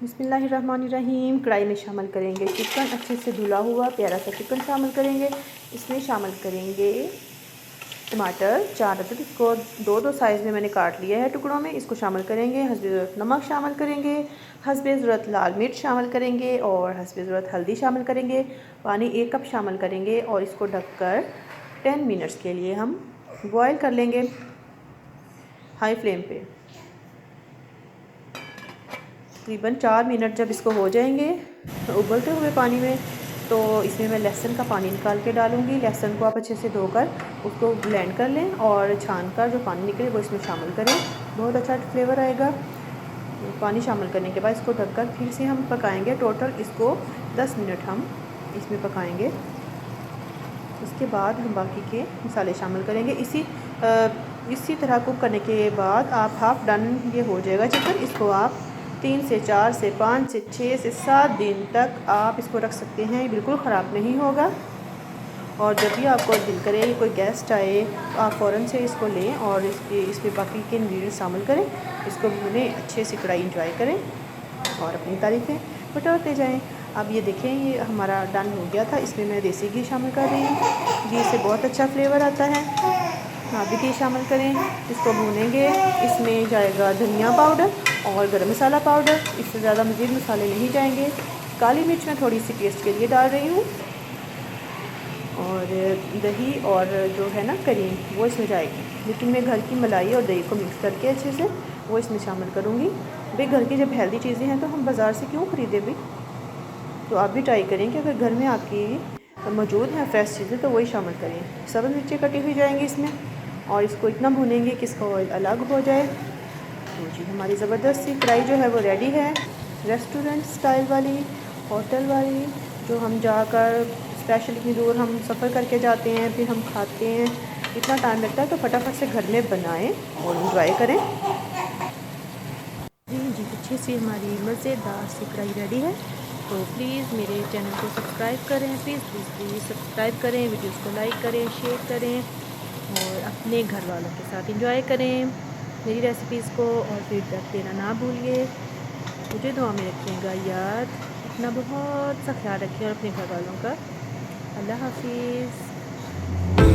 बिस्मिल्लाहिर्रहमानिर्रहीम। कढ़ाई में शामिल करेंगे चिकन, अच्छे से धुला हुआ प्यारा सा चिकन शामिल करेंगे। इसमें शामिल करेंगे टमाटर 4 अदद, इसको दो दो साइज़ में मैंने काट लिया है टुकड़ों में। इसको शामिल करेंगे। हस्बे ज़रूरत नमक शामिल करेंगे, हस्बे ज़रूरत लाल मिर्च शामिल करेंगे और हस्बे ज़रूरत हल्दी शामिल करेंगे। पानी 1 कप शामिल करेंगे और इसको ढककर 10 मिनट्स के लिए हम बॉयल कर लेंगे हाई फ्लेम पे। तकरीबन 4 मिनट जब इसको हो जाएंगे उबलते हुए पानी में, तो इसमें मैं लहसुन का पानी निकाल के डालूँगी। लहसुन को आप अच्छे से धोकर उसको ब्लेंड कर लें और छान कर जो पानी निकले वो इसमें शामिल करें, बहुत अच्छा फ्लेवर आएगा। पानी शामिल करने के बाद इसको ढककर फिर से हम पकाएंगे। टोटल इसको 10 मिनट हम इसमें पकाएंगे। उसके बाद हम बाकी के मसाले शामिल करेंगे। इसी तरह कुक करने के बाद आप हाफ़ डन ये हो जाएगा चिकन। इसको आप 3 से 4 से 5 से 6 से 7 दिन तक आप इसको रख सकते हैं, ये बिल्कुल ख़राब नहीं होगा। और जब भी आपको दिल करे कोई गेस्ट आए तो आप फ़ौरन से इसको लें और इसमें बाकी के इंग्रेडिएंट्स शामिल करें, इसको भूनें, अच्छे से कढ़ाई इंजॉय करें और अपनी तारीफ़ें बटोरते जाएँ। अब ये देखें, ये हमारा डन हो गया था। इसमें मैं देसी घी शामिल कर रही हूँ, घी से बहुत अच्छा फ्लेवर आता है। आप भी घी शामिल करें, इसको भूनेंगे। इसमें जाएगा धनिया पाउडर और गरम मसाला पाउडर, इससे ज़्यादा मज़ीद मसाले नहीं जाएंगे। काली मिर्च मैं थोड़ी सी टेस्ट के लिए डाल रही हूँ और दही और जो है ना करीम वो इसमें जाएगी, लेकिन मैं घर की मलाई और दही को मिक्स करके अच्छे से वो इसमें शामिल करूँगी। भाई घर की जब हेल्दी चीज़ें हैं तो हम बाज़ार से क्यों ख़रीदें भाई। तो आप भी ट्राई करें कि अगर घर में आपकी मौजूद हैं फ्रेश चीज़ें तो वही शामिल करें। सब्ज़ मिर्चें कटी हुई जाएंगी इसमें और इसको इतना भूनेंगे कि इसका ऑयल अलग हो जाए। तो जी हमारी ज़बरदस्त सी कढ़ाई जो है वो रेडी है। रेस्टोरेंट स्टाइल वाली, होटल वाली, जो हम जाकर स्पेशल इतनी दूर हम सफ़र करके जाते हैं फिर हम खाते हैं, इतना टाइम लगता है, तो फटाफट से घर में बनाएं और इंजॉय करें। जी अच्छी सी हमारी मज़ेदार सी कढ़ाई रेडी है। तो प्लीज़ मेरे चैनल को सब्सक्राइब करें, प्लीज़ सब्सक्राइब करें, वीडियोस को लाइक करें, शेयर करें और अपने घर वालों के साथ एंजॉय करें मेरी रेसिपीज़ को। और फीडबैक देना ना भूलिए। मुझे दुआ में रखिएगा याद। अपना बहुत सा ख्याल रखिए और अपने घर वालों का। अल्लाह हाफिज़।